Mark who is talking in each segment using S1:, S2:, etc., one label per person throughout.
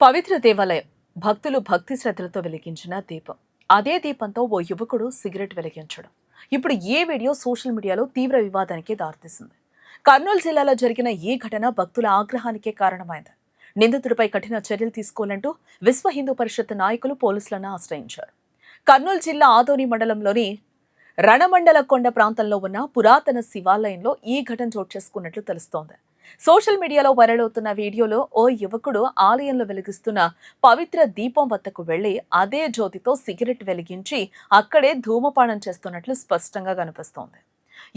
S1: పవిత్ర దేవాలయం భక్తులు భక్తి శ్రద్ధలతో వెలిగించిన దీపం. అదే దీపంతో ఓ యువకుడు సిగరెట్ వెలిగించడం ఇప్పుడు ఈ వీడియో సోషల్ మీడియాలో తీవ్ర వివాదానికి దారితీసింది. కర్నూలు జిల్లాలో జరిగిన ఈ ఘటన భక్తుల ఆగ్రహానికే కారణమైంది. నిందితుడిపై కఠిన చర్యలు తీసుకోవాలంటూ విశ్వ హిందూ పరిషత్ నాయకులు పోలీసులను ఆశ్రయించారు. కర్నూలు జిల్లా ఆదోని మండలంలోని రణమండల కొండ ప్రాంతంలో ఉన్న పురాతన శివాలయంలో ఈ ఘటన చోటు చేసుకున్నట్లు తెలుస్తోంది. సోషల్ మీడియాలో వైరల్ అవుతున్న వీడియోలో ఓ యువకుడు ఆలయంలో వెలిగిస్తున్న పవిత్ర దీపం వద్దకు వెళ్లి అదే జ్యోతితో సిగరెట్ వెలిగించి అక్కడే ధూమపానం చేస్తున్నట్లు స్పష్టంగా కనిపిస్తోంది.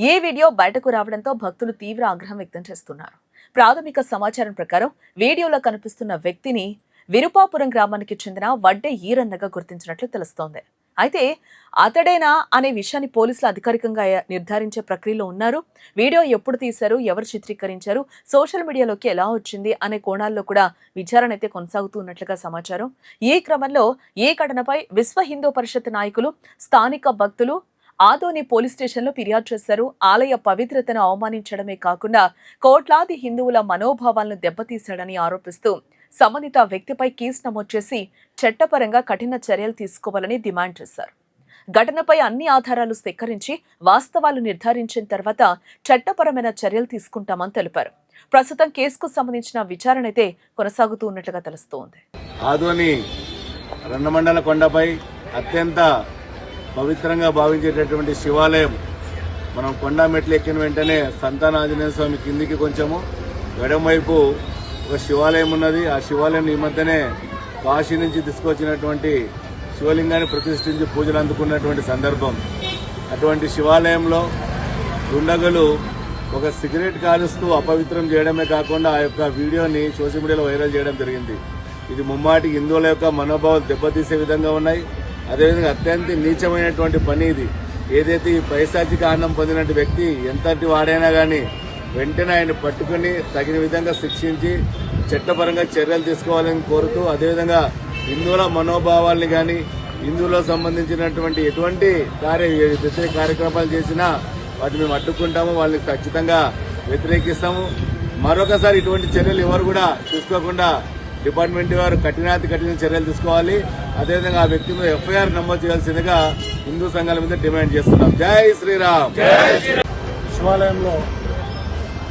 S1: ఈ వీడియో బయటకు రావడంతో భక్తులు తీవ్ర ఆగ్రహం వ్యక్తం చేస్తున్నారు. ప్రాథమిక సమాచారం ప్రకారం వీడియోలో కనిపిస్తున్న వ్యక్తిని విరుపాపురం గ్రామానికి చెందిన వడ్డే ఈరన్నగా గుర్తించినట్లు తెలుస్తోంది. అయితే అతడేనా అనే విషయాన్ని పోలీసులు అధికారికంగా నిర్ధారించే ప్రక్రియలో ఉన్నారు. వీడియో ఎప్పుడు తీశారు, ఎవరు చిత్రీకరించారు, సోషల్ మీడియాలోకి ఎలా వచ్చింది అనే కోణాల్లో కూడా విచారణ అయితే కొనసాగుతూ ఉన్నట్లుగా సమాచారం. ఈ క్రమంలో ఈ ఘటనపై విశ్వ హిందూ పరిషత్ నాయకులు, స్థానిక భక్తులు ఆదోని పోలీస్ స్టేషన్లో ఫిర్యాదు చేశారు. ఆలయ పవిత్రతను అవమానించడమే కాకుండా కోట్లాది హిందువుల మనోభావాలను దెబ్బతీశాడని ఆరోపిస్తూ సంబంధిత వ్యక్తిపై కేసు నమోదు చేసి చట్టపరంగా కఠిన చర్యలు తీసుకోవాలని డిమాండ్ చేశారు. ఘటనపై అన్ని ఆధారాలు సేకరించి వాస్తవాలు నిర్ధారించిన తర్వాత చట్టపరమైన చర్యలు తీసుకుంటామని తెలిపారు. ప్రస్తుతం కేసుకు సంబంధించిన విచారణ అయితే కొనసాగుతూ ఉన్నట్లుగా తెలుస్తోంది.
S2: ఆదోని రణమండల కొండపై అత్యంత పవిత్రంగా భావించేటటువంటి శివాలయం, మనం కొండ మెట్లు ఎక్కిన వెంటనే సంతాన ఆంజనేయ స్వామి కిందికి కొంచెము ఎడమవైపు ఒక శివాలయం ఉన్నది. ఆ శివాలయం ఈ మధ్యనే కాశీ నుంచి తీసుకొచ్చినటువంటి శివలింగాన్ని ప్రతిష్ఠించి పూజలు అందుకున్నటువంటి సందర్భం. అటువంటి శివాలయంలో దుండగులు ఒక సిగరెట్ కాలుస్తూ అపవిత్రం చేయడమే కాకుండా ఆ యొక్క వీడియోని సోషల్ మీడియాలో వైరల్ చేయడం జరిగింది. ఇది ముమ్మాటి హిందువుల యొక్క మనోభావాలు దెబ్బతీసే విధంగా ఉన్నాయి. అదేవిధంగా అత్యంత నీచమైనటువంటి పని ఇది. ఏదైతే ఈ పైశాచిక ఆనందం పొందినటువంటి వ్యక్తి ఎంతటి వాడైనా కానీ వెంటనే ఆయన పట్టుకుని తగిన విధంగా శిక్షించి చట్టపరంగా చర్యలు తీసుకోవాలని కోరుతూ, అదేవిధంగా హిందువుల మనోభావాల్ని కానీ హిందువులకు సంబంధించినటువంటి ఎటువంటి వ్యతిరేక కార్యక్రమాలు చేసినా వాటిని మేము అడ్డుకుంటాము, వాళ్ళని ఖచ్చితంగా వ్యతిరేకిస్తాము. మరొకసారి ఇటువంటి చర్యలు ఎవరు కూడా తీసుకోకుండా డిపార్ట్మెంట్ వారు కఠిన చర్యలు తీసుకోవాలి. అదేవిధంగా ఆ వ్యక్తి మీద ఎఫ్ఐఆర్ నమోదు చేయాల్సిందిగా హిందూ సంఘాల మీద డిమాండ్ చేస్తున్నాం. జై శ్రీరామ్.
S3: శివాలయంలో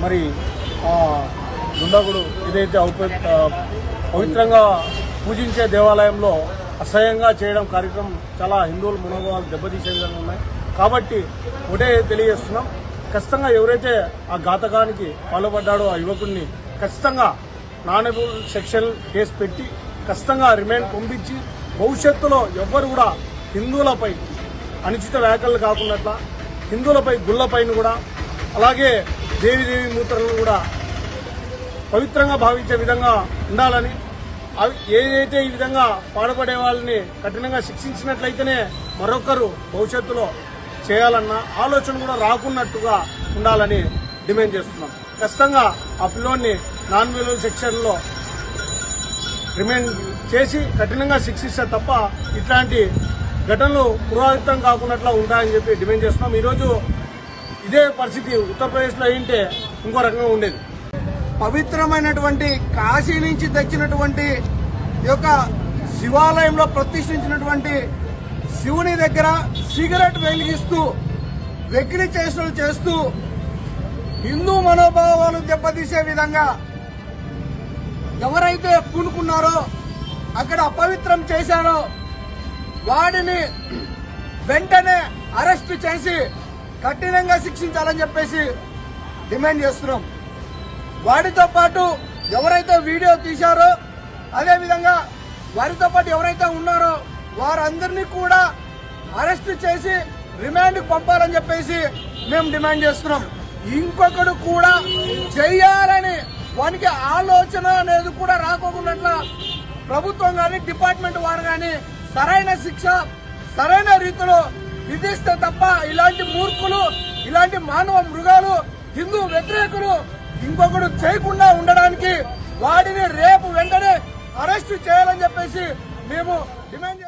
S3: మరి దుండగుడు ఏదైతే పవిత్రంగా పూజించే దేవాలయంలో అసహ్యంగా చేయడం కార్యక్రమం చాలా హిందువుల మనోభావాలు దెబ్బతీసే విధంగా ఉన్నాయి. కాబట్టి ఒకటే తెలియజేస్తున్నాం, ఖచ్చితంగా ఎవరైతే ఆ ఘాతకానికి పాల్పడ్డాడో ఆ యువకుడిని ఖచ్చితంగా నాన్-ఎబుల్ సెక్షన్ కేసు పెట్టి ఖచ్చితంగా రిమాండ్ పంపించి భవిష్యత్తులో ఎవ్వరు కూడా హిందువులపై అనుచిత వ్యాఖ్యలు కాకుండా హిందువులపై గుళ్లపైన కూడా అలాగే దేవి మూర్తులను కూడా పవిత్రంగా భావించే విధంగా ఉండాలని, ఏదైతే ఈ విధంగా పాడుపడే వాళ్ళని కఠినంగా శిక్షించినట్లయితేనే మరొకరు భవిష్యత్తులో చేయాలన్న ఆలోచన కూడా రాకున్నట్టుగా ఉండాలని డిమాండ్ చేస్తున్నాం. ఖచ్చితంగా ఆ పిల్లోని నాన్-ఎబుల్ సెక్షన్లో రిమాండ్ చేసి కఠినంగా శిక్షిస్తే తప్ప ఇట్లాంటి ఘటనలు పునరావృతం కాకున్నట్లా ఉంటాయని చెప్పి డిమాండ్ చేస్తున్నాం. ఈరోజు ఇదే పరిస్థితి ఉత్తరప్రదేశ్లో అయింటే ఇంకో రకంగా ఉండేది.
S4: పవిత్రమైనటువంటి కాశీ నుంచి తెచ్చినటువంటి ఈ యొక్క శివాలయంలో ప్రతిష్ఠించినటువంటి శివుని దగ్గర సిగరెట్ వెలిగిస్తూ వెకిలి చేష్టలు చేస్తూ హిందూ మనోభావాలు దెబ్బతీసే విధంగా ఎవరైతే పూనుకున్నారో అక్కడ అపవిత్రం చేశారో వాడిని వెంటనే అరెస్టు చేసి కఠినంగా శిక్షించాలని చెప్పేసి డిమాండ్ చేస్తున్నాం. వాడితో పాటు ఎవరైతే వీడియో తీశారో అదేవిధంగా వారితో పాటు ఎవరైతే ఉన్నారో వారందరినీ కూడా అరెస్టు చేసి రిమాండ్కి పంపాలని చెప్పేసి మేము డిమాండ్ చేస్తున్నాం. ఇంకొకడు కూడా చెయ్యాలని వానికి ఆలోచన అనేది కూడా రాకోకుండా ప్రభుత్వం కానీ డిపార్ట్మెంట్ వారు కానీ సరైన శిక్ష సరైన రీతిలో విధిస్తే తప్ప ఇలాంటి మూర్ఖులు, ఇలాంటి మానవ మృగాలు, హిందూ వ్యతిరేకులు ఇంకొకడు చేయకుండా ఉండడానికి వాడిని రేపు వెంటనే అరెస్టు చేయాలని చెప్పేసి మేము డిమాండ్